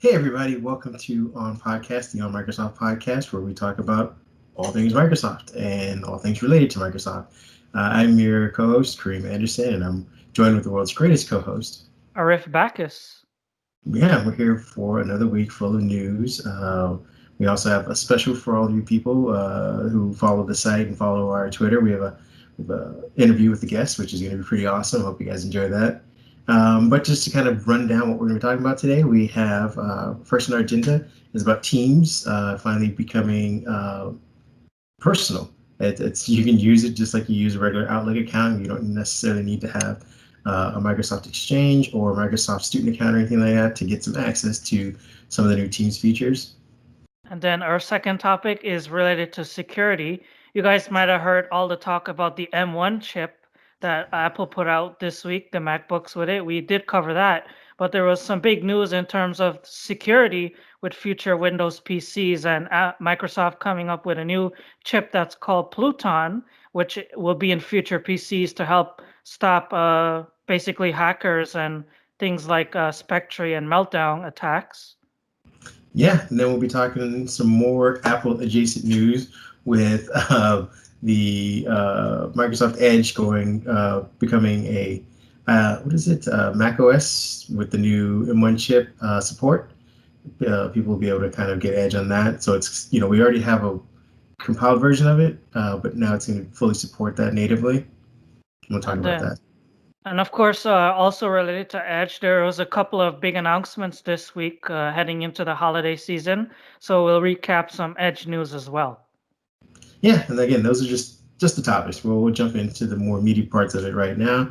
Hey everybody, welcome to OnPodcast, the On Microsoft podcast, where we talk about all things Microsoft and all things related to Microsoft. I'm your co-host, Kareem Anderson, and I'm joined with the world's greatest co-host. Arif Bacchus. Yeah, we're here for another week full of news. We also have a special for all you people who follow the site and follow our Twitter. We have a interview with the guest, which is going to be pretty awesome. Hope you guys enjoy that. But just to kind of run down what we're going to be talking about today, we have first on our agenda is about Teams finally becoming personal. It's you can use it just like you use a regular Outlook account. You don't necessarily need to have a Microsoft Exchange or Microsoft Student account or anything like that to get some access to some of the new Teams features. And then our second topic is related to security. You guys might have heard all the talk about the M1 chip that Apple put out this week, the MacBooks with it. We did cover that, but there was some big news in terms of security with future Windows PCs and Microsoft coming up with a new chip that's called Pluton, which will be in future PCs to help stop basically hackers and things like Spectre and Meltdown attacks. Yeah, and then we'll be talking some more Apple adjacent news with the Microsoft Edge becoming a what is it, Mac OS with the new M1 chip support. People will be able to kind of get Edge on that. So we already have a compiled version of it, but now it's going to fully support that natively. We'll talk And about then that. And of course, also related to Edge, there was a couple of big announcements this week heading into the holiday season. So we'll recap some Edge news as well. Yeah, and again, those are just the topics. We'll jump into the more meaty parts of it right now.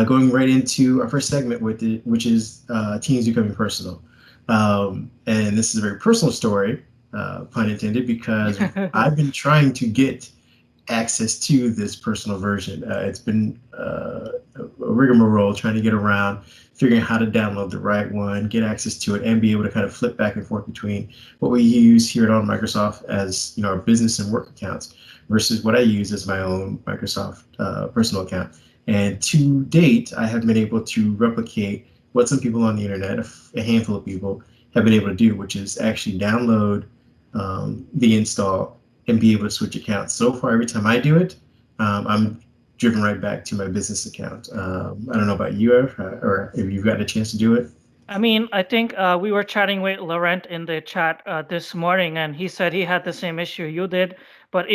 Going right into our first segment which is teams becoming personal. And this is a very personal story, pun intended, because I've been trying to get access to this personal version. It's been a rigmarole trying to get around, figuring out how to download the right one, get access to it, and be able to kind of flip back and forth between what we use here at On Microsoft as our business and work accounts versus what I use as my own Microsoft personal account. And to date, I have been able to replicate what some people on the internet, a handful of people, have been able to do, which is actually download the install and be able to switch accounts. So far, every time I do it, I'm driven right back to my business account. I don't know about you, or if you've gotten a chance to do it. I mean, I think we were chatting with Laurent in the chat this morning, and he said he had the same issue you did. But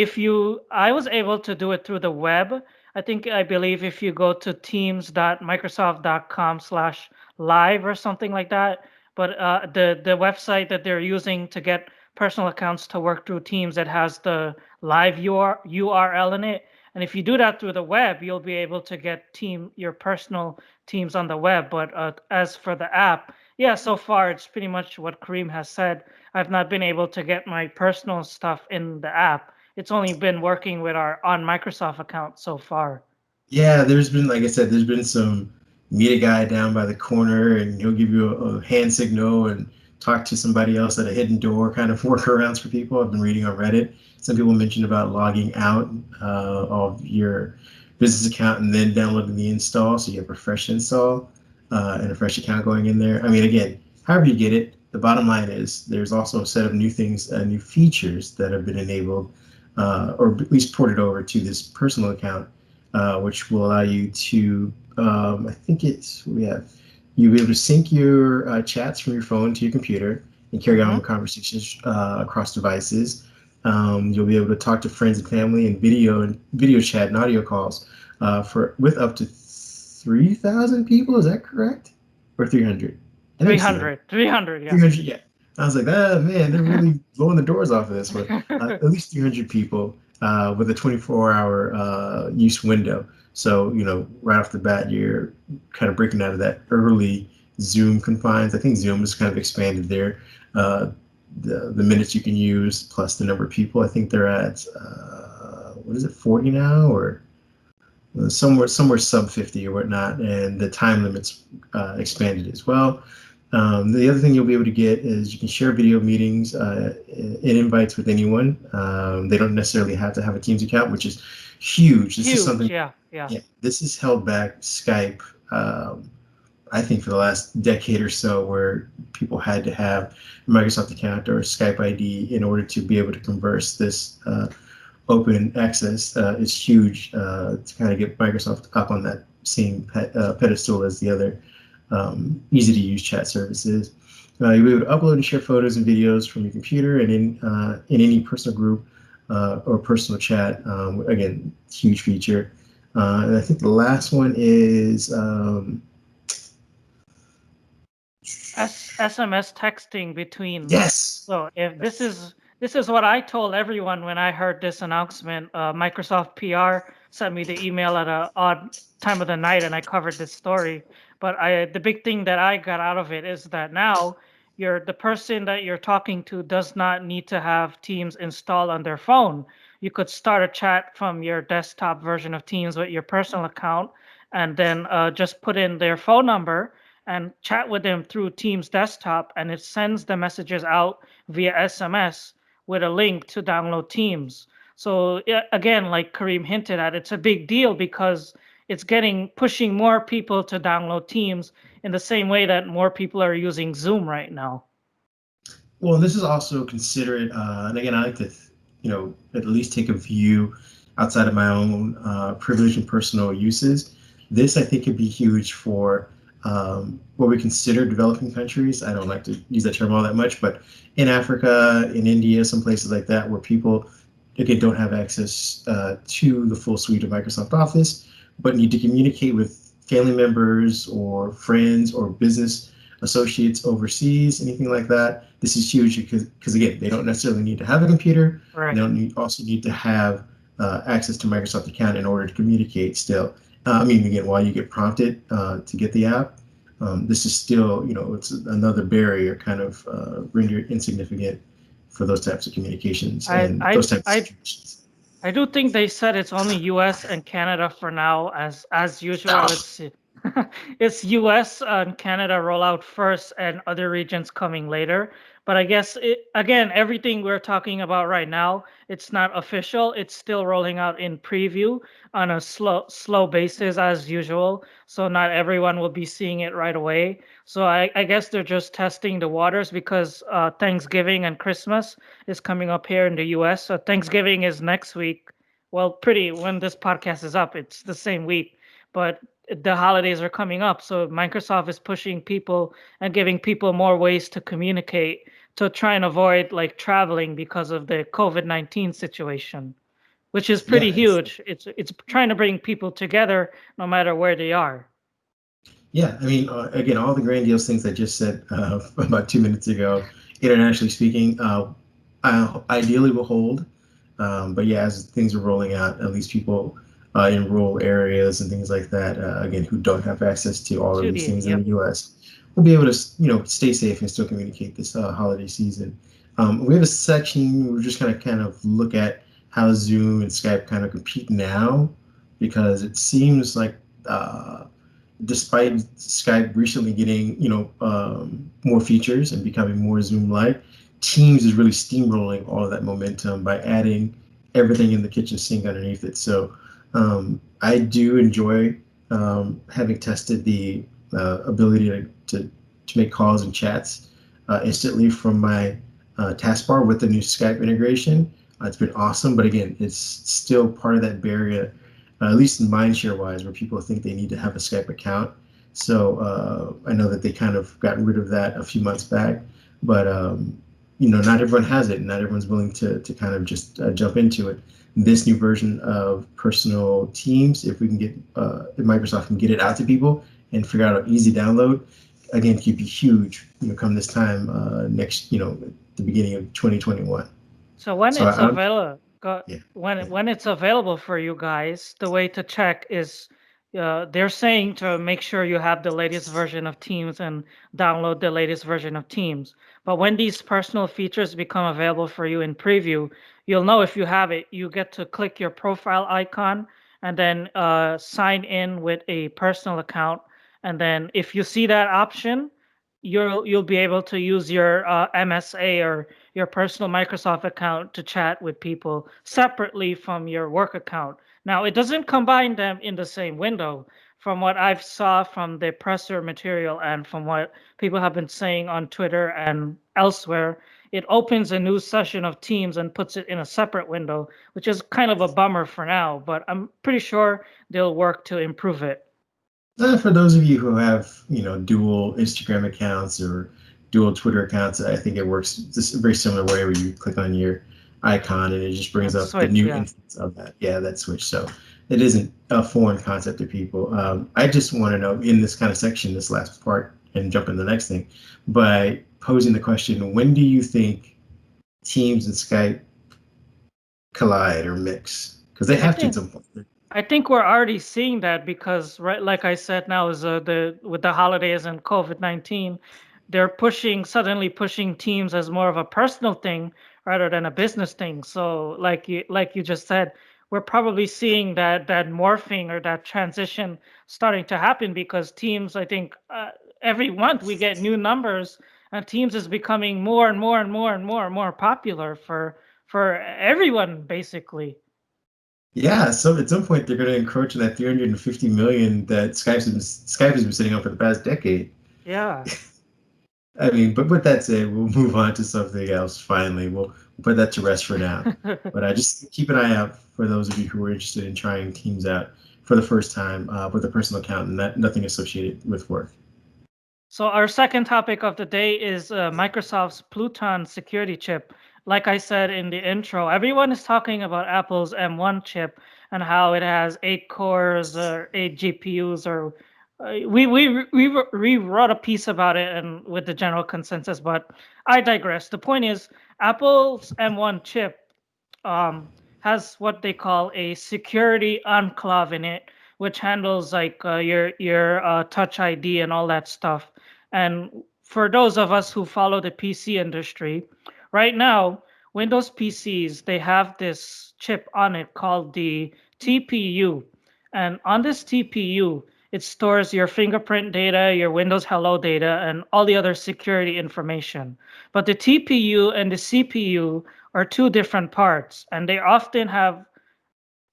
I was able to do it through the web. I believe if you go to teams.microsoft.com/live or something like that. But the website that they're using to get personal accounts to work through Teams, that has the live URL in it. And if you do that through the web, you'll be able to get your personal Teams on the web. But as for the app, yeah, so far it's pretty much what Kareem has said. I've not been able to get my personal stuff in the app. It's only been working with our on Microsoft account so far. Yeah, there's been, like I said, there's been some meet a guy down by the corner, and he'll give you a hand signal and talk to somebody else at a hidden door, kind of workarounds for people. I've been reading on Reddit. Some people mentioned about logging out of your business account and then downloading the install, so you have a fresh install and a fresh account going in there. I mean, again, however you get it, the bottom line is there's also a set of new things, new features that have been enabled or at least ported over to this personal account, which will allow you to, I think it's, we have, you'll be able to sync your chats from your phone to your computer and carry on Hmm. conversations across devices. You'll be able to talk to friends and family in video chat and audio calls with up to 3,000 people. Is that correct? Or 300? I think it's 300. 300, yeah. 300, yeah. I was like, ah, man, they're really blowing the doors off of this one. At least 300 people with a 24-hour use window. So, right off the bat, you're kind of breaking out of that early Zoom confines. I think Zoom has kind of expanded there. Uh, the minutes you can use plus the number of people. I think they're at, what is it, 40 now, or somewhere sub 50 or whatnot, and the time limits expanded as well. The other thing you'll be able to get is you can share video meetings and invites with anyone. They don't necessarily have to have a Teams account, which is huge. This is Huge, something, yeah, yeah. yeah, this has held back Skype I think for the last decade or so, where people had to have a Microsoft account or a Skype ID in order to be able to converse. This open access is huge to kind of get Microsoft up on that same pedestal as the other easy to use chat services. You'll be able to upload and share photos and videos from your computer and in any personal group or personal chat. Again, huge feature. And I think the last one is SMS texting between. yes. So if Yes. this is what I told everyone when I heard this announcement. Microsoft PR sent me the email at a odd time of the night, and I covered this story. But the big thing that I got out of it is that now the person that you're talking to does not need to have Teams installed on their phone. You could start a chat from your desktop version of Teams with your personal account, and then just put in their phone number and chat with them through Teams desktop, and it sends the messages out via SMS with a link to download Teams. So again, like Kareem hinted at, it's a big deal because it's getting pushing more people to download Teams in the same way that more people are using Zoom right now. Well, this is also considerate, and again, I like to, at least take a view outside of my own privilege and personal uses. This, I think, could be huge for what we consider developing countries. I don't like to use that term all that much, but in Africa, in India, some places like that, where people, again, don't have access to the full suite of Microsoft Office, but need to communicate with family members or friends or business associates overseas, anything like that. This is huge because again, they don't necessarily need to have a computer. Right. They don't also need to have access to Microsoft account in order to communicate still. I mean, again, while you get prompted to get the app, this is still, it's another barrier kind of rendered insignificant for those types of communications I and I those types of I situations. I do think they said it's only US and Canada for now, as usual. It's it's US and Canada roll out first and other regions coming later. But I guess again, everything we're talking about right now, it's not official. It's still rolling out in preview on a slow basis as usual. So not everyone will be seeing it right away. So I guess they're just testing the waters because Thanksgiving and Christmas is coming up here in the US. So Thanksgiving is next week. Well, pretty when this podcast is up, it's the same week. But the holidays are coming up. So Microsoft is pushing people and giving people more ways to communicate to try and avoid like traveling because of the COVID-19 situation, which is Yeah, pretty huge. It's trying to bring people together no matter where they are. yeah. I mean, again, all the grandiose things I just said about 2 minutes ago, internationally speaking, ideally will hold. But yeah, as things are rolling out, at least people in rural areas and things like that, again, who don't have access to all of these 2D, things in yep. the U.S., will be able to, stay safe and still communicate this holiday season. We have a section we're just going to kind of look at how Zoom and Skype kind of compete now, because it seems like despite Skype recently getting, more features and becoming more Zoom-like, Teams is really steamrolling all of that momentum by adding everything in the kitchen sink underneath it. So I do enjoy having tested the ability to make calls and chats instantly from my taskbar with the new Skype integration. It's been awesome, but again, it's still part of that barrier, at least in mindshare wise, where people think they need to have a Skype account. So I know that they kind of got rid of that a few months back, but not everyone has it, and not everyone's willing to kind of just jump into it. This new version of personal Teams, if we can get, if Microsoft can get it out to people and figure out an easy download, again, could be huge. Come this time next, the beginning of 2021. So when So it's I, available, yeah, when it's available for you guys, the way to check is they're saying to make sure you have the latest version of Teams and download the latest version of Teams. But when these personal features become available for you in preview, you'll know if you have it. You get to click your profile icon and then sign in with a personal account. And then if you see that option, you'll be able to use your MSA or your personal Microsoft account to chat with people separately from your work account. Now, it doesn't combine them in the same window. from what I've saw from the presser material and from what people have been saying on Twitter and elsewhere, it opens a new session of Teams and puts it in a separate window, which is kind of a bummer for now, but I'm pretty sure they'll work to improve it. For those of you who have, dual Instagram accounts or dual Twitter accounts, I think it works just a very similar way where you click on your icon and it just brings And up the switch, new yeah. instance of that switch. So it isn't a foreign concept to people. I just want to know in this kind of section, this last part, and jump into the next thing, by posing the question, when do you think Teams and Skype collide or mix? Because they I have to at think some point. I think we're already seeing that because, right, like I said, now is the with the holidays and COVID-19, they're suddenly pushing Teams as more of a personal thing rather than a business thing. So, like you just said, we're probably seeing that morphing or that transition starting to happen because Teams, I think, every month we get new numbers, and Teams is becoming more and more and more and more and more popular for everyone, basically. Yeah, so at some point they're going to encroach on that 350 million that Skype has been sitting on for the past decade. Yeah. I mean, but with that said, we'll move on to something else. Finally, we'll put that to rest for now. But I just keep an eye out for those of you who are interested in trying Teams out for the first time with a personal account and nothing associated with work. So our second topic of the day is Microsoft's Pluton security chip. Like I said in the intro, everyone is talking about Apple's M1 chip and how it has 8 cores or 8 GPUs. Or we wrote a piece about it and with the general consensus, but I digress. The point is, Apple's M1 chip um, has what they call a security enclave in it, which handles like your Touch ID and all that stuff. And for those of us who follow the PC industry, right now, Windows PCs, they have this chip on it called the TPU. And on this TPU, it stores your fingerprint data, your Windows Hello data, and all the other security information. But the TPU and the CPU are two different parts, and they often have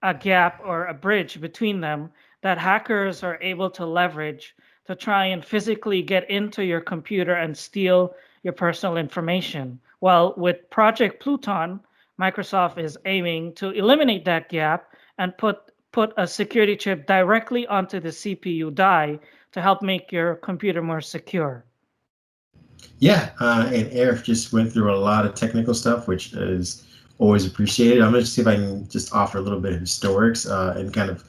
a gap or a bridge between them that hackers are able to leverage to try and physically get into your computer and steal your personal information. Well, with Project Pluton, Microsoft is aiming to eliminate that gap and put a security chip directly onto the CPU die to help make your computer more secure. Yeah, and Arif just went through a lot of technical stuff, which is always appreciated. I'm going to see if I can just offer a little bit of historics and kind of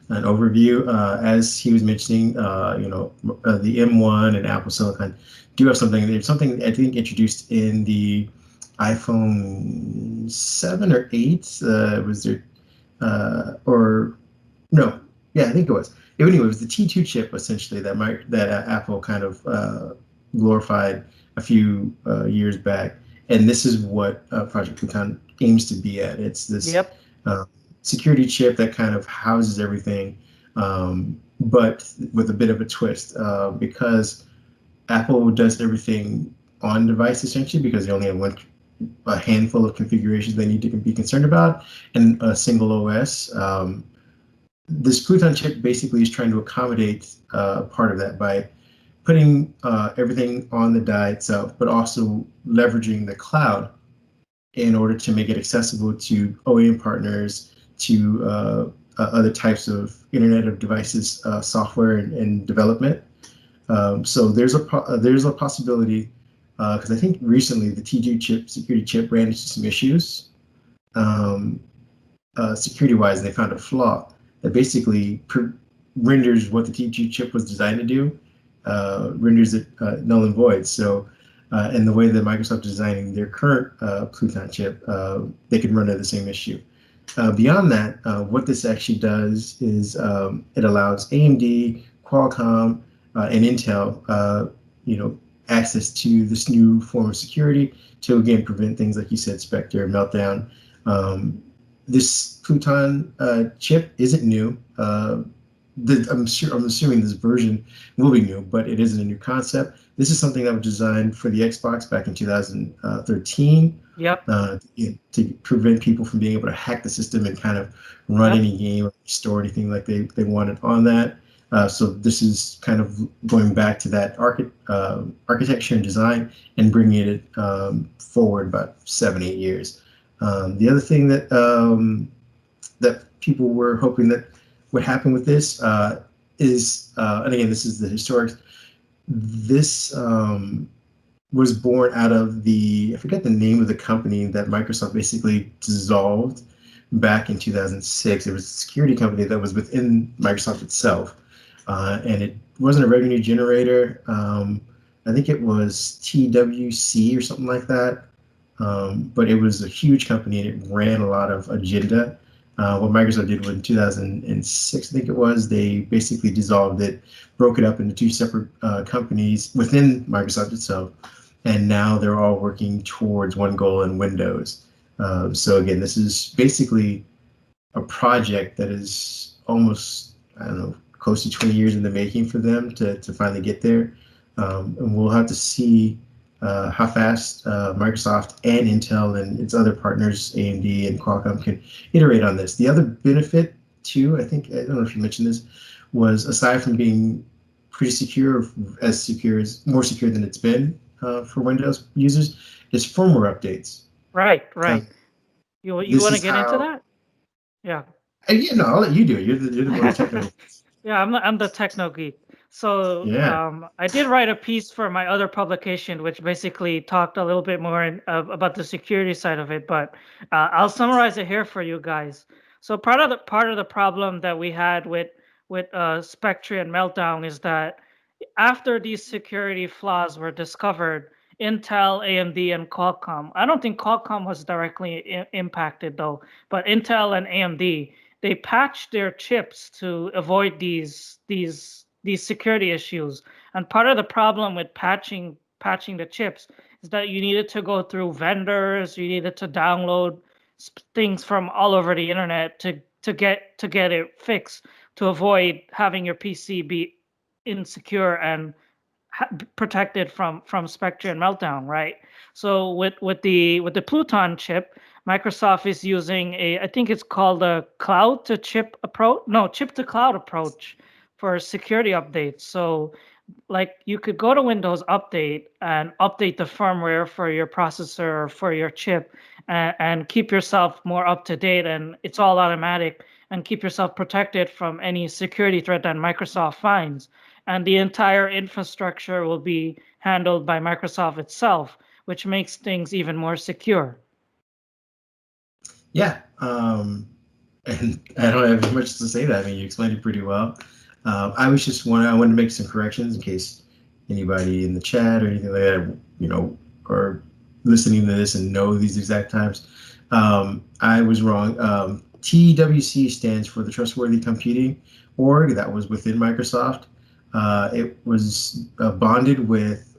an overview. As he was mentioning, the M1 and Apple Silicon do have something. There's something I think introduced in the iPhone 7 or 8. Was there, or no? Yeah, I think it was. Anyway, it was the T2 chip essentially that Apple kind of glorified a few years back, and this is what Project Pluton aims to be at. It's this Yep. security chip that kind of houses everything, but with a bit of a twist because Apple does everything on device essentially because they only have a handful of configurations they need to be concerned about and a single OS. This Pluton chip basically is trying to accommodate part of that by putting everything on the die itself, but also leveraging the cloud in order to make it accessible to OEM partners, to other types of Internet of Devices software and development. So there's a possibility because I think recently the T2 security chip ran into some issues security-wise, and they found a flaw that basically renders what the T2 chip was designed to do, renders it null and void. So, and the way that Microsoft is designing their current Pluton chip, they can run into the same issue. Beyond that, what this actually does is it allows AMD, Qualcomm, and Intel, access to this new form of security to again prevent things like you said, Spectre, Meltdown. This Pluton chip isn't new. I'm assuming this version will be new, but it isn't a new concept. This is something that was designed for the Xbox back in 2013. Yep. To prevent people from being able to hack the system and kind of run any game or store anything like they wanted on that. So this is kind of going back to that architecture and design and bringing it forward about 7-8 years. The other thing that people were hoping that would happen with this is, and again, this is the historic. This was born out of I forget the name of the company that Microsoft basically dissolved back in 2006. It was a security company that was within Microsoft itself, and it wasn't a revenue generator. I think it was TWC or something like that, but it was a huge company and it ran a lot of agenda. What Microsoft did was in 2006, I think it was, they basically dissolved it, broke it up into two separate companies within Microsoft itself, and now they're all working towards one goal in Windows. So again, this is basically a project that is almost, I don't know, close to 20 years in the making for them to finally get there. And we'll have to see how fast Microsoft and Intel and its other partners, AMD and Qualcomm, can iterate on this. The other benefit too, I don't know if you mentioned this, was aside from being pretty secure, more secure than it's been for Windows users, is firmware updates. Right. You This want to is get into how. that? Yeah. Yeah, no, I'll let you do it. You're the more technical. Yeah, I'm the techno geek. So Yeah. I did write a piece for my other publication, which basically talked a little bit more about the security side of it. But I'll summarize it here for you guys. So part of the problem that we had with Spectre and Meltdown is that after these security flaws were discovered, Intel, AMD, and Qualcomm. I don't think Qualcomm was directly impacted though, but Intel and AMD, they patched their chips to avoid these security issues. And part of the problem with patching the chips is that you needed to go through vendors, you needed to download things from all over the internet to get it fixed, to avoid having your PC be insecure and protected from Spectre and Meltdown, right? So with the Pluton chip, Microsoft is using I think it's called a cloud to chip approach, no, chip to cloud approach for security updates. So like you could go to Windows Update and update the firmware for your processor or for your chip, and keep yourself more up to date, and it's all automatic, and keep yourself protected from any security threat that Microsoft finds. And the entire infrastructure will be handled by Microsoft itself, which makes things even more secure. Yeah. And I don't have much to say that. I mean, you explained it pretty well. I wanted to make some corrections in case anybody in the chat or anything like that, are listening to this and know these exact times. I was wrong. TWC stands for the Trustworthy Computing Org that was within Microsoft. It was bonded with,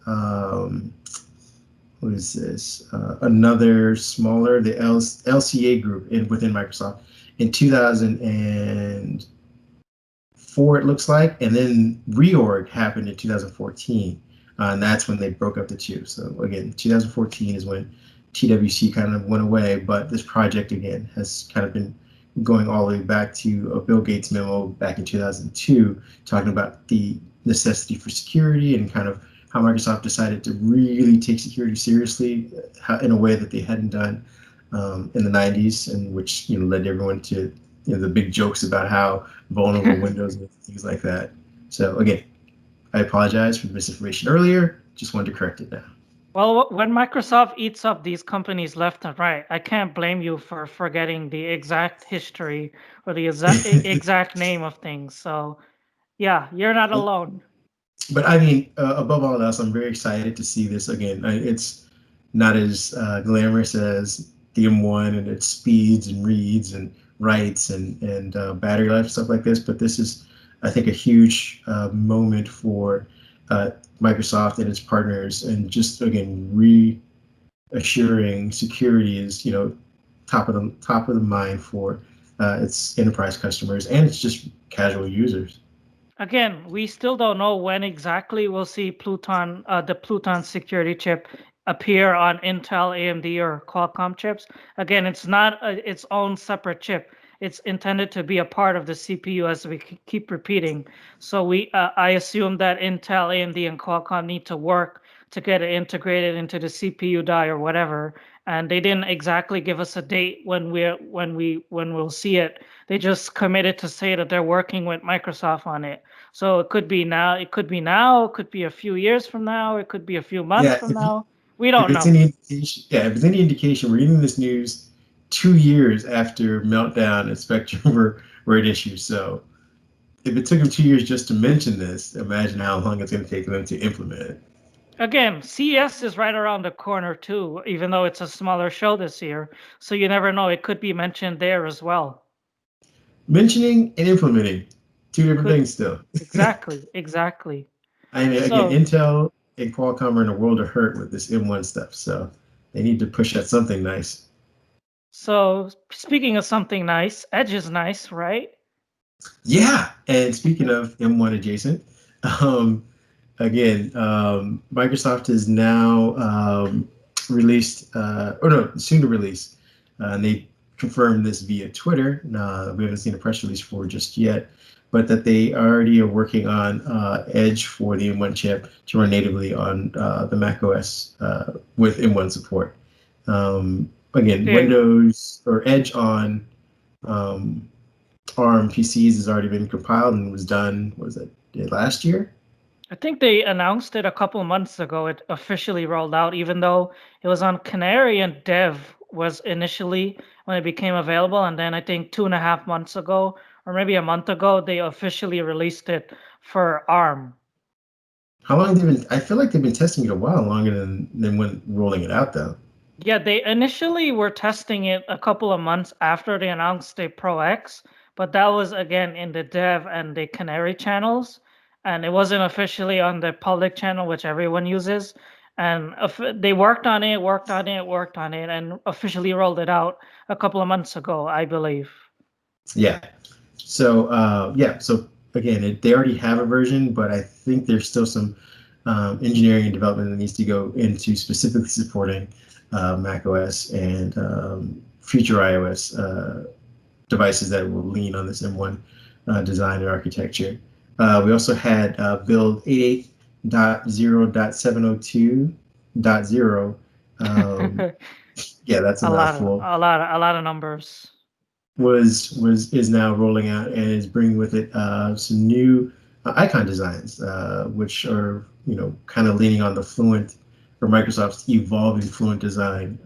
what is this? Another smaller, the LCA group within Microsoft in 2004, it looks like, and then reorg happened in 2014, and that's when they broke up the two. So again, 2014 is when TWC kind of went away, but this project again has kind of been going all the way back to a Bill Gates memo back in 2002, talking about the necessity for security and kind of how Microsoft decided to really take security seriously in a way that they hadn't done in the 90s, and which led everyone to the big jokes about how vulnerable Windows is, things like that. So again, I apologize for the misinformation earlier. Just wanted to correct it now. Well, when Microsoft eats up these companies left and right, I can't blame you for forgetting the exact history or the exact name of things. So, yeah, you're not alone. But I mean, above all else, I'm very excited to see this again. It's not as glamorous as the M1 and its speeds and reads and writes and battery life, stuff like this. But this is, I think, a huge moment for Microsoft and its partners, and just again reassuring security is top of the mind for its enterprise customers and it's just casual users. Again, we still don't know when exactly we'll see Pluton, the Pluton security chip appear on Intel, AMD, or Qualcomm chips. Again, it's not its own separate chip. it's intended to be a part of the CPU, as we keep repeating. So I assume that Intel, AMD, and Qualcomm need to work to get it integrated into the CPU die or whatever. And they didn't exactly give us a date when we'll see it. They just committed to say that they're working with Microsoft on it. So it could be now, it could be a few years from now, it could be a few months Yeah, from now. We if don't it's know. any indication, yeah, if it's any indication, we're getting this news 2 years after Meltdown and Spectrum were at issue. So if it took them 2 years just to mention this, imagine how long it's going to take them to implement it. Again, CES is right around the corner too, even though it's a smaller show this year. So you never know, it could be mentioned there as well. Mentioning and implementing, two different Could things still. exactly. I mean, again, So Intel and Qualcomm are in a world of hurt with this M1 stuff, so they need to push out something nice. so speaking of something nice, Edge is nice, right? Yeah, and speaking of M1 adjacent, um, again, Microsoft has now released, or no, soon to release, and they confirmed this via Twitter. We haven't seen a press release for it just yet, but that they already are working on Edge for the M1 chip to run natively on the Mac OS with M1 support. Again, They Windows or Edge on um, ARM PCs has already been compiled and was done, was it last year? I think they announced it a couple of months ago. It officially rolled out, even though it was on Canary and Dev was initially when it became available. And then I think 2.5 months ago, or maybe a month ago, they officially released it for ARM. How long they've been? I feel like they've been testing it a while longer than when rolling it out, though. Yeah, they initially were testing it a couple of months after they announced the Pro X, but that was again in the Dev and the Canary channels, and it wasn't officially on the public channel, which everyone uses. And they worked on it, and officially rolled it out a couple of months ago, I believe. Yeah. So yeah. So again, they already have a version, but I think there's still some engineering and development that needs to go into specifically supporting Mac OS and future iOS devices that will lean on this M1 design and architecture. We also had build 88.0.702.0. Yeah, that's a mouthful. A lot of numbers. Was is now rolling out and is bringing with it some new icon designs, which are kind of leaning on the Fluent or Microsoft's evolving Fluent design.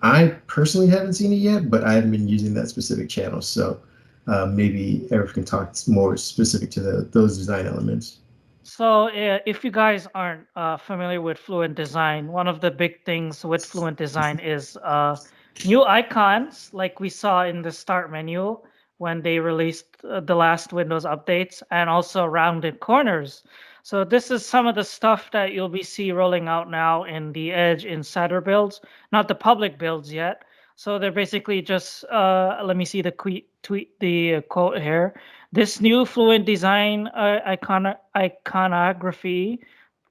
I personally haven't seen it yet, but I haven't been using that specific channel, so maybe Eric can talk more specific to those design elements. So, if you guys aren't familiar with Fluent Design, one of the big things with Fluent Design is new icons, like we saw in the start menu when they released the last Windows updates, and also rounded corners. So, this is some of the stuff that you'll be see rolling out now in the Edge Insider builds, not the public builds yet. So they're basically just let me see the quote here. This new Fluent design iconography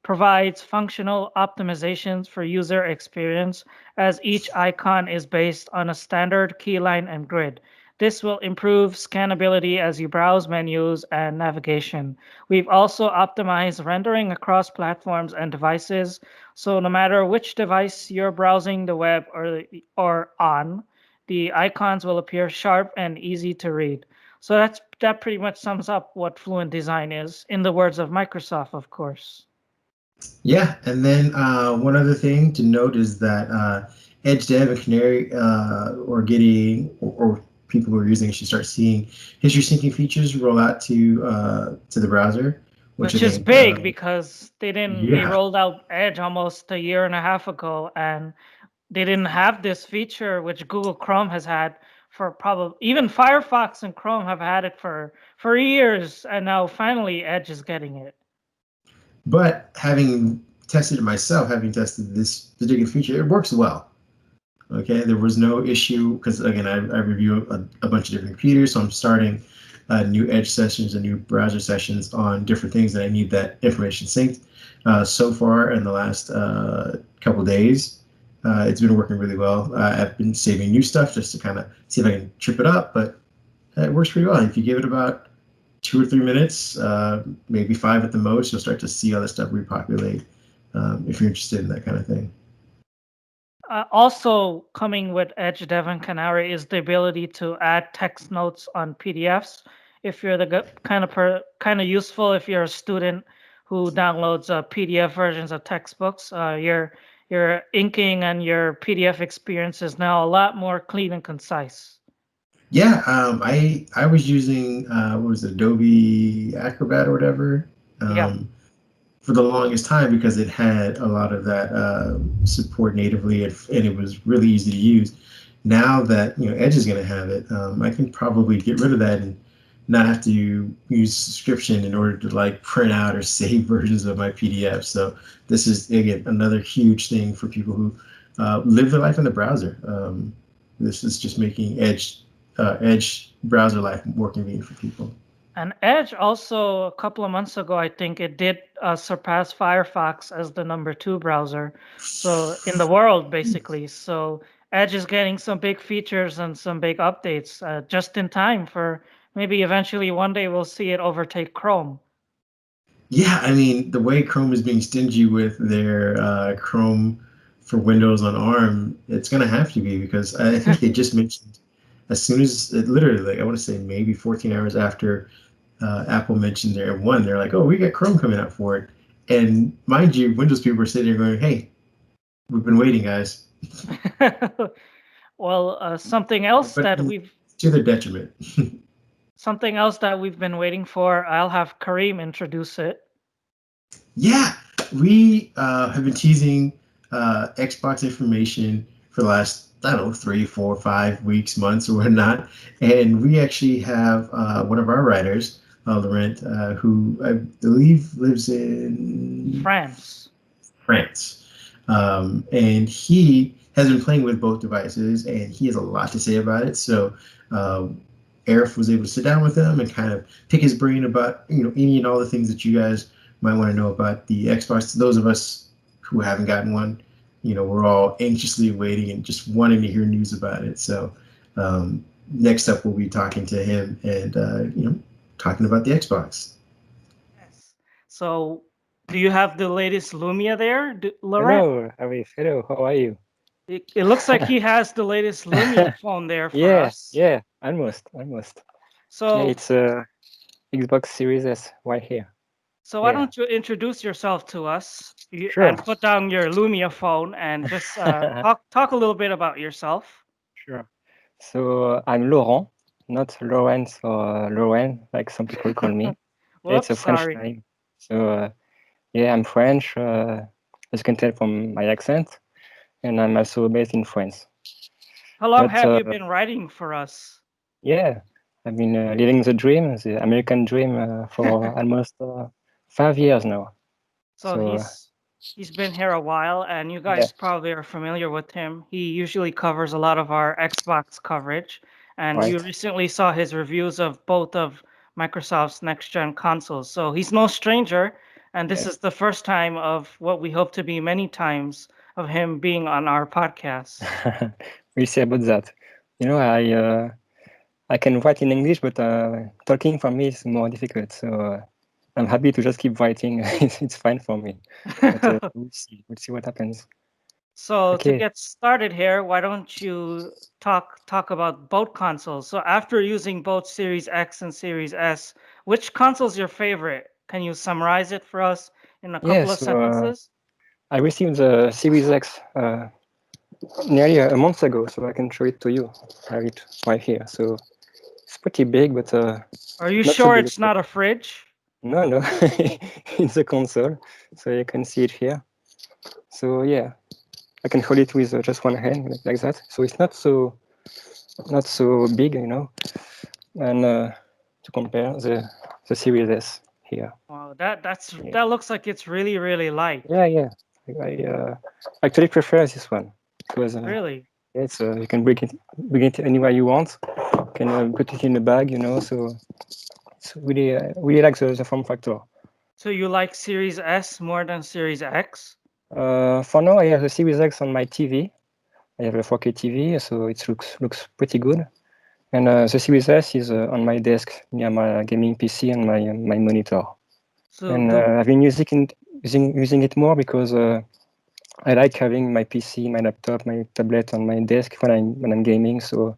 provides functional optimizations for user experience as each icon is based on a standard keyline and grid. This will improve scannability as you browse menus and navigation. We've also optimized rendering across platforms and devices, so no matter which device you're browsing the web or on, the icons will appear sharp and easy to read. So that pretty much sums up what Fluent Design is, in the words of Microsoft, of course. Yeah, and then one other thing to note is that Edge Dev and Canary are getting, or people who are using it should start seeing history syncing features roll out to the browser, which I Which is think, big because they yeah. rolled out Edge almost a year and a half ago, and they didn't have this feature which Google Chrome has had for probably, even Firefox and Chrome have had it for years, and now finally Edge is getting it. But having tested it myself, having tested this particular feature, it works well. Okay, there was no issue because again, I review a bunch of different computers, so I'm starting new Edge sessions and new browser sessions on different things that I need that information synced. So far, in the last couple days, it's been working really well. I've been saving new stuff just to kind of see if I can trip it up, but it works pretty well. If you give it about 2 or 3 minutes, maybe 5 at the most, you'll start to see all this stuff repopulate. If you're interested in that kind of thing. Also coming with Edge Dev and Canary is the ability to add text notes on PDFs. If you're the kind of useful if you're a student who downloads PDF versions of textbooks, your inking and your PDF experience is now a lot more clean and concise. Yeah, I was using what was it, Adobe Acrobat or whatever. Yeah. For the longest time because it had a lot of that support natively and it was really easy to use. Now that Edge is going to have it, I can probably get rid of that and not have to use subscription in order to like print out or save versions of my PDF. So this is again another huge thing for people who live their life in the browser. This is just making Edge browser life more convenient for people. And Edge also, a couple of months ago, I think it did surpass Firefox as the #2 browser. So in the world, basically. So Edge is getting some big features and some big updates just in time for maybe eventually one day we'll see it overtake Chrome. Yeah, I mean, the way Chrome is being stingy with their Chrome for Windows on ARM, it's going to have to be because I think they just mentioned as soon as it literally, like I want to say maybe 14 hours after Apple mentioned their M1, they're like, oh, we got Chrome coming out for it. And mind you, Windows people are sitting there going, hey, we've been waiting, guys. Well, something else But that we've to their detriment. something else that we've been waiting for, I'll have Kareem introduce it. Yeah, we have been teasing Xbox information for the last, I don't know, 3, 4, 5 weeks, months, or whatnot. And we actually have one of our writers, Laurent, who I believe lives in France. And he has been playing with both devices, and he has a lot to say about it. So Arif was able to sit down with him and kind of pick his brain about any and all the things that you guys might want to know about the Xbox. Those of us who haven't gotten one, we're all anxiously waiting and just wanting to hear news about it. So next up, we'll be talking to him and talking about the Xbox. Yes. So, do you have the latest Lumia there, Laurent? Hello, Arif. Hello, how are you? It looks like he has the latest Lumia phone there for us. Yeah, almost. So, It's Xbox Series S right here. so why Yeah. don't you introduce yourself to us Sure. and put down your Lumia phone and just talk a little bit about yourself. Sure. So I'm Laurent, not Lawrence or Laurent, like some people call me. It's a Whoops, French sorry. name. So yeah, I'm French, as you can tell from my accent, and I'm also based in France. How long But, have you been writing for us? Yeah, I've been living the dream, the American dream, for almost 5 years now. So he's been here a while, and you guys probably are familiar with him. He usually covers a lot of our Xbox coverage, and you Right. recently saw his reviews of both of Microsoft's next-gen consoles. So he's no stranger, and this is the first time of what we hope to be many times of him being on our podcast. We'll see about that. I can write in English, but talking for me is more difficult. So I'm happy to just keep writing. It's fine for me. But we'll see. We'll see what happens. So to Okay. get started here, why don't you talk about both consoles? So after using both Series X and Series S, which console's your favorite? Can you summarize it for us in a couple of sentences? I received the Series X nearly a month ago, so I can show it to you. I have it right here. So it's pretty big, but Are you not so sure big. it's not a fridge? No, it's a console, so you can see it here. So yeah, I can hold it with just one hand like that. So it's not so big, And to compare the Series S here. Wow, that looks like it's really, really light. Yeah. I actually prefer this one because Really? it's you can bring it anywhere you want. You can put it in a bag, So it's really like the form factor. So you like Series S more than Series X? For now, I have the Series X on my TV. I have a 4K TV, so it looks pretty good. And the Series S is on my desk near my gaming PC and my monitor. So And I've been using it more because I like having my PC, my laptop, my tablet on my desk when I'm gaming. So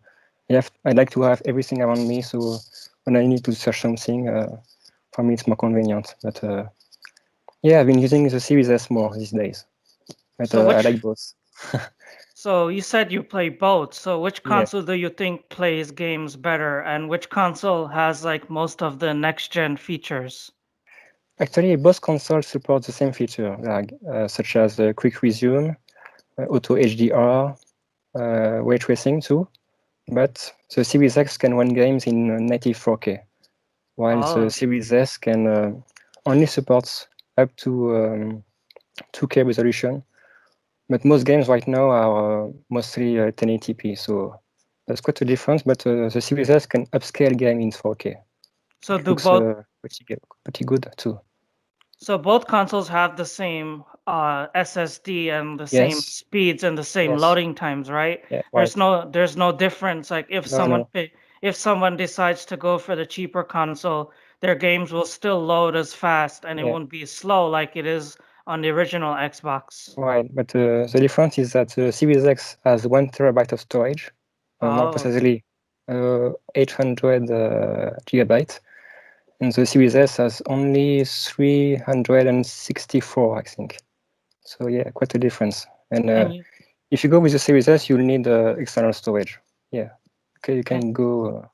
I like to have everything around me. So when I need to search something, for me it's more convenient. But yeah, I've been using the Series S more these days. But so I which like both. so you said you play both. So which Yeah, console do you think plays games better, and which console has like most of the next gen features? actually, both consoles support the same feature, like such as quick resume, auto HDR, ray tracing too. But the Series X can run games in native 4K, while the Oh, Series S can only supports up to 2K resolution. But most games right now are mostly 1080p, so there's quite a difference. But the Series S can upscale game in 4K, so which do looks both pretty good too. so both consoles have the same SSD and the same Yes, speeds and the same yes, loading times, right? yeah, right. There's no difference. Like No, no, if someone decides to go for the cheaper console, their games will still load as fast and it yeah, won't be slow like it is on the original Xbox. right. But the difference is that the Series X has 1 TB of storage, more Oh, precisely 800 gigabytes, and the Series S has only 364, I think. So yeah, quite a difference. And and you if you go with the Series S, you'll need external storage. Yeah, okay, you and can go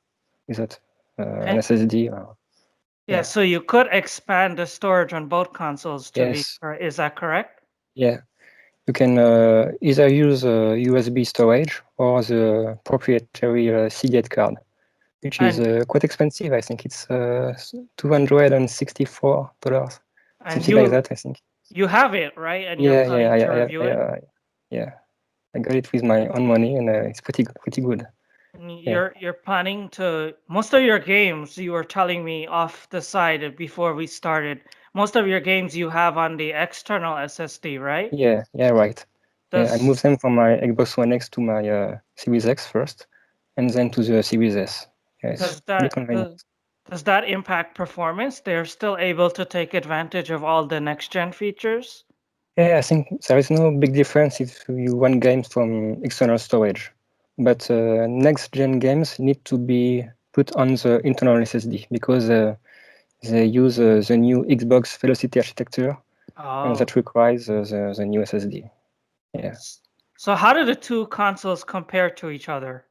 with that an and SSD. Or, yeah, yeah, so you could expand the storage on both consoles to be, yes, is that correct? yeah. You can either use USB storage or the proprietary Seagate card, which is And quite expensive. I think it's $264, and something like that. I think. you have it, right? And you're Yeah, yeah, planning to review it. yeah. I got it with my own money, and it's pretty good. And Yeah, you're planning to most of your games you were telling me off the side before we started. Most of your games you have on the external SSD, right? yeah, right. Yeah, I Does moved them from my Xbox One X to my Series X first, and then to the Series S. Yeah, it's does really that convenient. does that impact performance? They're still able to take advantage of all the next gen features? Yeah, I think there is no big difference if you run games from external storage, but next gen games need to be put on the internal SSD because they use the new Xbox Velocity architecture, and Oh. that requires the new SSD. Yeah. So how do the two consoles compare to each other?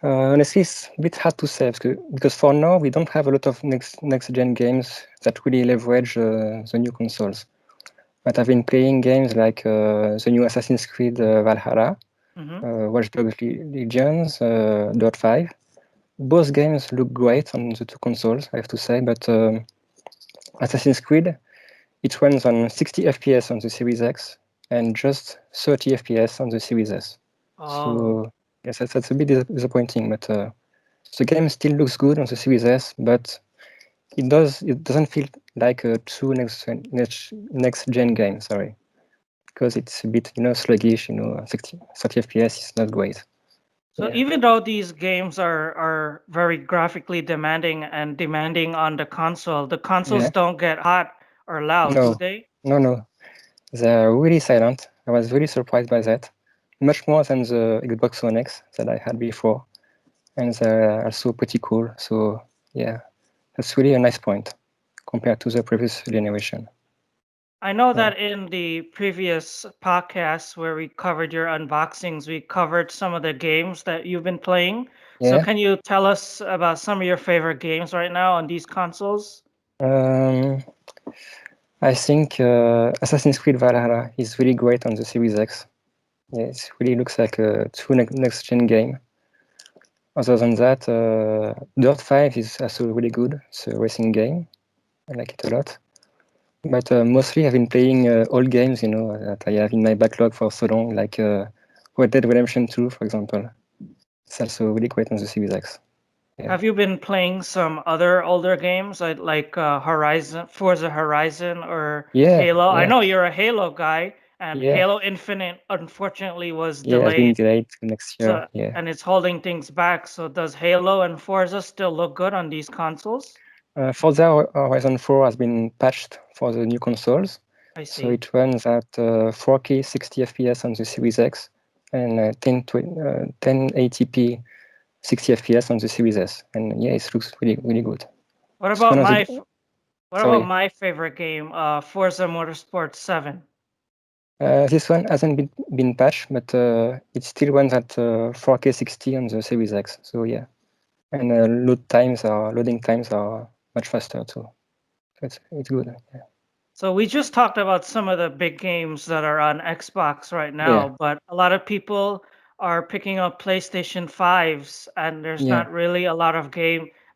Honestly, it's a bit hard to say because for now we don't have a lot of next gen games that really leverage the new consoles. But I've been playing games like the new Assassin's Creed Valhalla, Hmm. Watch Dogs Legions, Dirt 5. Both games look great on the two consoles, I have to say, but Assassin's Creed, it runs on 60 FPS on the Series X and just 30 FPS on the Series S. Oh. So yes, that's a bit disappointing, but the game still looks good on the Series S, but it doesn't feel like a true next gen game, sorry. Because it's a bit, sluggish, 60, 30 FPS is not great. So Yeah. even though these games are very graphically demanding and demanding on the consoles Yeah. don't get hot or loud, do No, they? no. They're really silent. I was really surprised by that. Much more than the Xbox One X that I had before. And they're also pretty cool. So yeah, that's really a nice point compared to the previous generation. I know Yeah. that in the previous podcasts where we covered your unboxings, we covered some of the games that you've been playing. So Yeah. can you tell us about some of your favorite games right now on these consoles? Um, I think Assassin's Creed Valhalla is really great on the Series X. Yeah, it really looks like a true next gen game. Other than that, Dirt 5 is also really good. It's a racing game. I like it a lot. But mostly I've been playing old games, that I have in my backlog for so long, like Red Dead Redemption 2, for example. It's also really great on the Series X. Yeah. Have you been playing some other older games like Forza Horizon or Yeah, Halo? I yeah, know you're a Halo guy. and Yeah. Halo Infinite unfortunately was Yeah, it's been delayed. delayed to next year. So, Yeah. and it's holding things back. So does Halo and Forza still look good on these consoles? Forza Horizon 4 has been patched for the new consoles. I So see. it runs at 4K 60 FPS on the Series X and 1080p 60 FPS on the Series S. And yeah, it looks really, really good. What It's about one of my the, what about sorry, my favorite game, Forza Motorsport 7? this one hasn't been patched, but it still runs at 4K 60 on the Series X. So yeah, and loading times are much faster too. So it's good. Yeah. So we just talked about some of the big games that are on Xbox right Yeah. now, but a lot of people are picking up PlayStation 5s, and there's Yeah. not really a lot of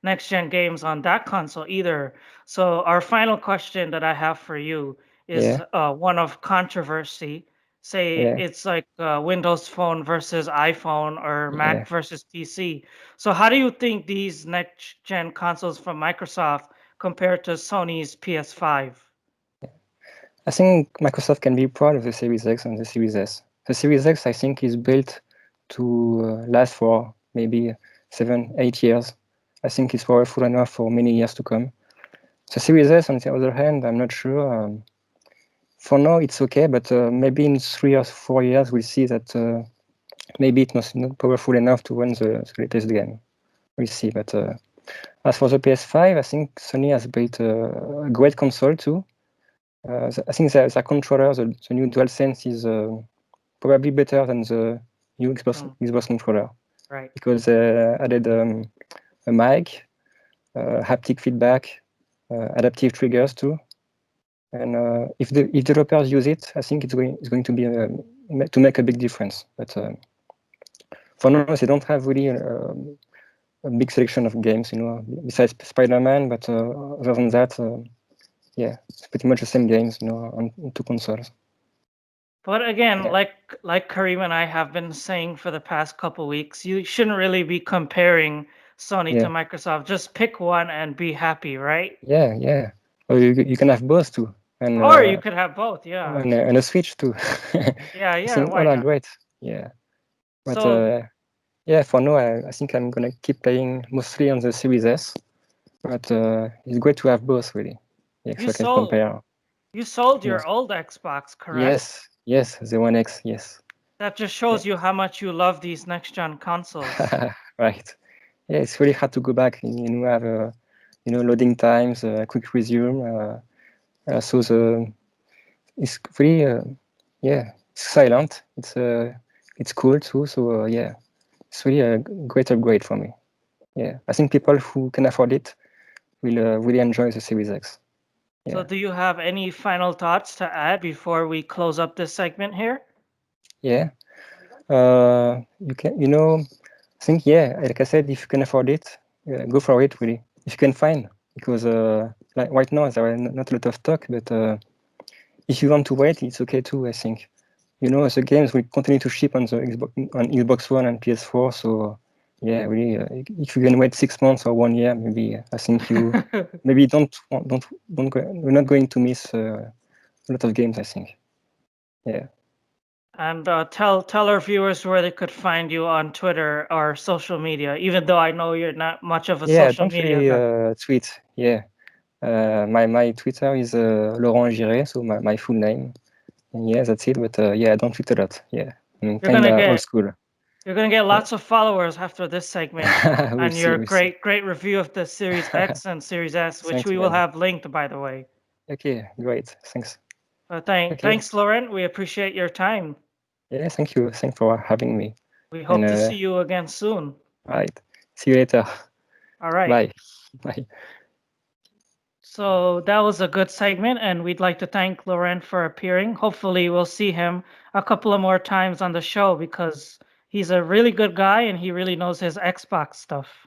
next gen games on that console either. So our final question that I have for you is Yeah. one of controversy. Say Yeah. it's like Windows Phone versus iPhone or Yeah. Mac versus PC. So how do you think these next gen consoles from Microsoft compare to Sony's PS5? I think Microsoft can be proud of the Series X and the Series S. The Series X, I think, is built to last for maybe 7, 8 years. I think it's powerful enough for many years to come. The Series S, on the other hand, I'm not sure. For now, it's okay, but maybe in 3 or 4 years, we'll see that maybe it was not powerful enough to run the latest game. We'll see. But as for the PS5, I think Sony has built a great console too. I think the controller, the new DualSense, is probably better than the new Xbox controller. Right. Because they added a mic, haptic feedback, adaptive triggers too. And if developers use it, I think it's going to be to make a big difference. But for now, they don't have really a big selection of games, besides Spider-Man. But other than that, yeah, it's pretty much the same games, on two consoles. But again, Yeah. like Kareem and I have been saying for the past couple weeks, you shouldn't really be comparing Sony to Yeah. Microsoft. Just pick one and be happy, right? Yeah, yeah. Or you can have both too, and Or you could have both, yeah. and a Switch too. Yeah, I yeah, think why all are not? great. Yeah, but So yeah, for now I think I'm gonna keep playing mostly on the Series S. But it's great to have both really. Yeah, you so I can sold compare. you sold Yes, your old Xbox, correct? yes, yes. The One X, yes. That just shows you how much you love these next gen consoles. Right. Yeah, it's really hard to go back. Have loading times, quick resume. So it's really yeah, it's silent. It's cool too. So yeah, it's really a great upgrade for me. Yeah, I think people who can afford it will really enjoy the Series X. So Yeah, do you have any final thoughts to add before we close up this segment here? yeah. You can, I think, yeah, like I said, if you can afford it, go for it, really. If you can find, because like right now there are not a lot of stock, but if you want to wait, it's okay too. I think, the games will continue to ship on the Xbox One and PS4. So yeah, really, if you can wait 6 months or 1 year, maybe I think you maybe we're not going to miss a lot of games. I think, yeah. And tell our viewers where they could find you on Twitter or social media, even though I know you're not much of a Yeah, I social don't media really guy. tweet. Yeah, my Twitter is Laurent Giré, so my full name. And yeah, that's it. But yeah, I don't tweet a lot. Yeah, I'm You're gonna kind of old get school. you're gonna get lots of followers after this segment We'll and see. your We'll see. great review of the Series X and Series S, which Thanks, we will man. have linked, by the way. Okay, great. Thanks. Okay. Thanks, Laurent. We appreciate your time. Yeah, thank you. Thanks for having me. We And hope to see you again soon. right. See you later. All right. Bye. Bye. So that was a good segment, and we'd like to thank Laurent for appearing. Hopefully, we'll see him a couple of more times on the show because he's a really good guy and he really knows his Xbox stuff.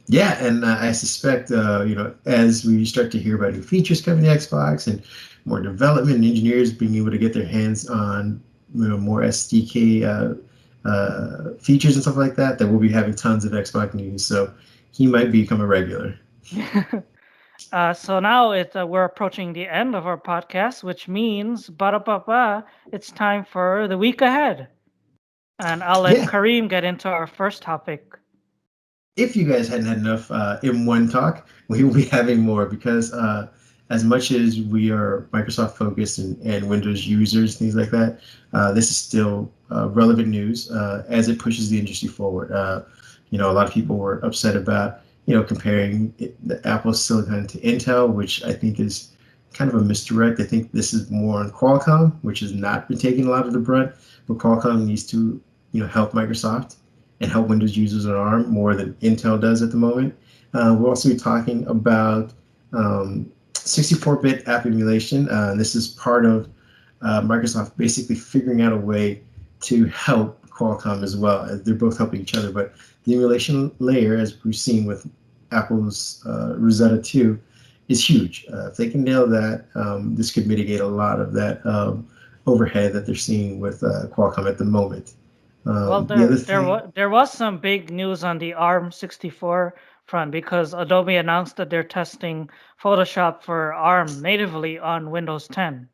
Yeah, and I suspect as we start to hear about new features coming to Xbox and more development and engineers being able to get their hands on more SDK features and stuff like that, that we'll be having tons of Xbox news. So he might become a regular. So now we're approaching the end of our podcast, which means ba it's time for the week ahead. And I'll let Yeah, Kareem get into our first topic. if you guys hadn't had enough M1 talk, we will be having more because as much as we are Microsoft focused and Windows users, things like that, this is still relevant news as it pushes the industry forward. A lot of people were upset about, comparing the Apple Silicon to Intel, which I think is kind of a misdirect. I think this is more on Qualcomm, which has not been taking a lot of the brunt, but Qualcomm needs to, help Microsoft and help Windows users on ARM more than Intel does at the moment. We'll also be talking about 64-bit app emulation. This is part of Microsoft basically figuring out a way to help Qualcomm as well. They're both helping each other, but the emulation layer, as we've seen with Apple's Rosetta 2, is huge. If they can nail that, this could mitigate a lot of that overhead that they're seeing with Qualcomm at the moment. Well, The other thing, there was some big news on the ARM64 front because Adobe announced that they're testing Photoshop for ARM natively on Windows 10.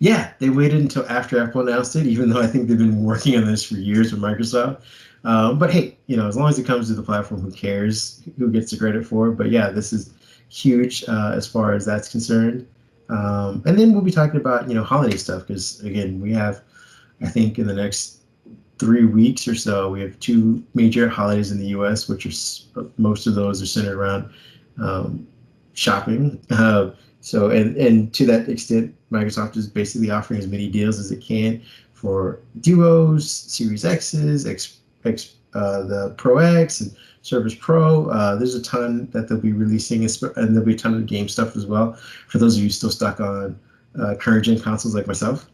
yeah, they waited until after Apple announced it, even though I think they've been working on this for years with Microsoft. But hey, as long as it comes to the platform, who cares? Who gets the credit for it? But yeah, this is huge as far as that's concerned. And then we'll be talking about holiday stuff because again, we have, I think, in the next 3 weeks or so, we have two major holidays in the U.S., which are most of those are centered around shopping. And to that extent, Microsoft is basically offering as many deals as it can for Duos, Series X's, the Pro X, and Surface Pro. There's a ton that they'll be releasing, and there'll be a ton of game stuff as well for those of you still stuck on current gen consoles like myself.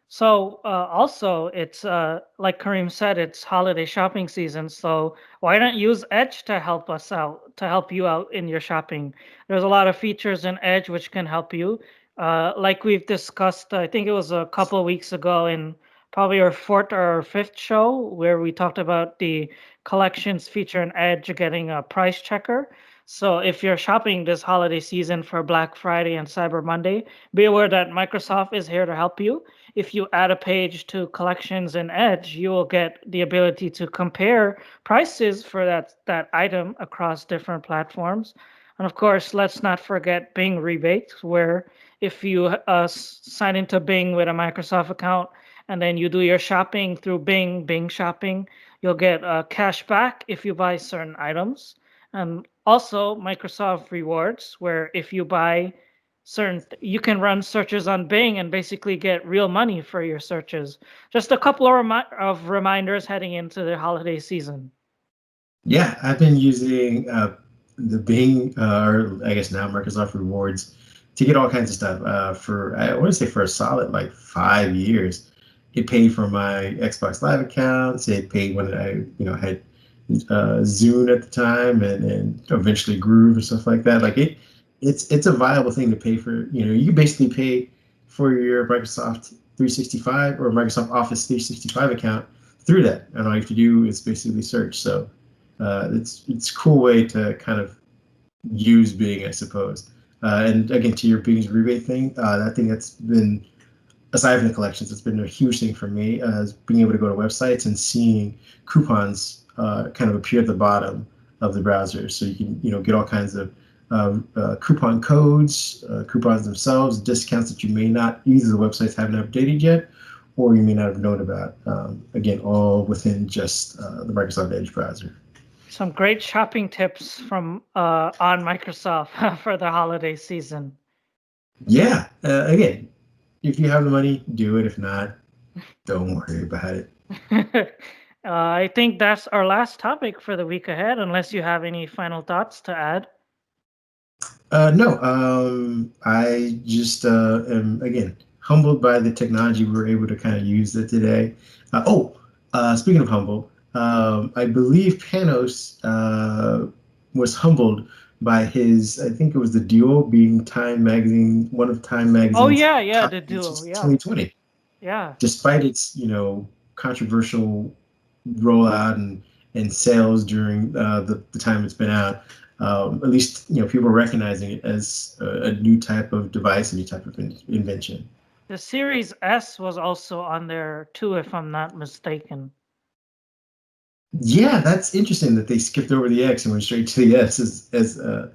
So also, it's like Kareem said, it's holiday shopping season. So why not use Edge to help us out, to help you out in your shopping? There's a lot of features in Edge which can help you. Like we've discussed, I think it was a couple of weeks ago in probably our fourth or fifth show where we talked about the collections feature in Edge getting a price checker. So if you're shopping this holiday season for Black Friday and Cyber Monday, be aware that Microsoft is here to help you. If you add a page to collections in Edge, you will get the ability to compare prices for that item across different platforms. And of course, let's not forget Bing rebates, where if you sign into Bing with a Microsoft account and then you do your shopping through Bing Shopping, you'll get cash back if you buy certain items. And also Microsoft Rewards, where if you buy you can run searches on Bing and basically get real money for your searches. Just a couple of reminders heading into the holiday season. Yeah, I've been using the Bing, or I guess now Microsoft Rewards, to get all kinds of stuff. I want to say for a solid like 5 years, it paid for my Xbox Live accounts. It paid when I, had Zune at the time, and eventually Groove and stuff like that. Like it's a viable thing to pay for. You can basically pay for your Microsoft 365 or Microsoft Office 365 account through that, and all you have to do is basically search. So it's a cool way to kind of use Bing, I suppose. And again, to your Bing's rebate thing, that thing that's been, aside from the collections, it's been a huge thing for me, is being able to go to websites and seeing coupons kind of appear at the bottom of the browser. So you can, get all kinds of coupon codes, coupons themselves, discounts that you may not, either the websites haven't updated yet, or you may not have known about. Again, all within just the Microsoft Edge browser. Some great shopping tips from on Microsoft for the holiday season. Yeah, again, if you have the money, do it. If not, don't worry about it. I think that's our last topic for the week ahead, unless you have any final thoughts to add. No, I just am again humbled by the technology we were able to kind of use it today. Speaking of humble, I believe Panos was humbled by his, I think it was the Duo being Time Magazine, one of Time Oh Magazine's yeah, top the features duo, of yeah, 2020, yeah. despite its controversial rollout and sales during the time it's been out. at least people are recognizing it as a new type of device, a new type of invention. The Series S was also on there too, if I'm not mistaken. Yeah, that's interesting that they skipped over the X and went straight to the S as a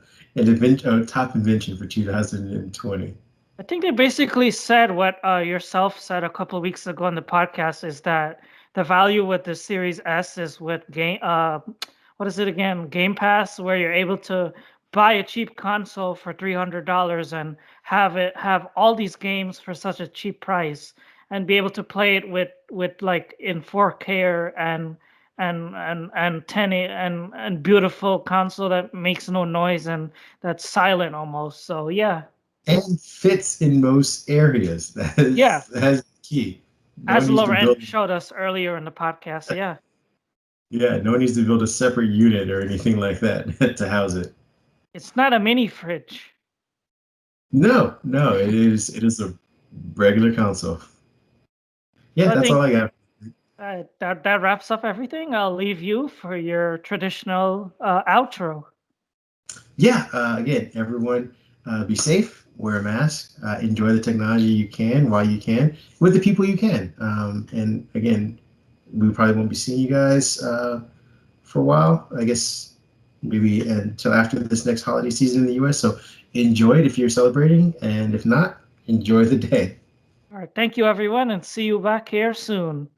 top invention for 2020. I think they basically said what yourself said a couple of weeks ago on the podcast, is that the value with the Series S is with what is it again? Game Pass, where you're able to buy a cheap console for $300 and have all these games for such a cheap price, and be able to play it with like in 4K and 10 and beautiful console that makes no noise and that's silent almost. So yeah. And fits in most areas. That's key. No As one needs to Laurent build. showed us earlier in the podcast. Yeah. Yeah, no one needs to build a separate unit or anything like that to house it. It's not a mini fridge. No, it is a regular console. Yeah, So I that's all think I got. that wraps up everything. I'll leave you for your traditional outro. Yeah, again, everyone, be safe, wear a mask, enjoy the technology you can while you can, with the people you can. And again, we probably won't be seeing you guys for a while. I guess maybe until after this next holiday season in the US. So enjoy it if you're celebrating, and if not, enjoy the day. All right. Thank you, everyone, and see you back here soon.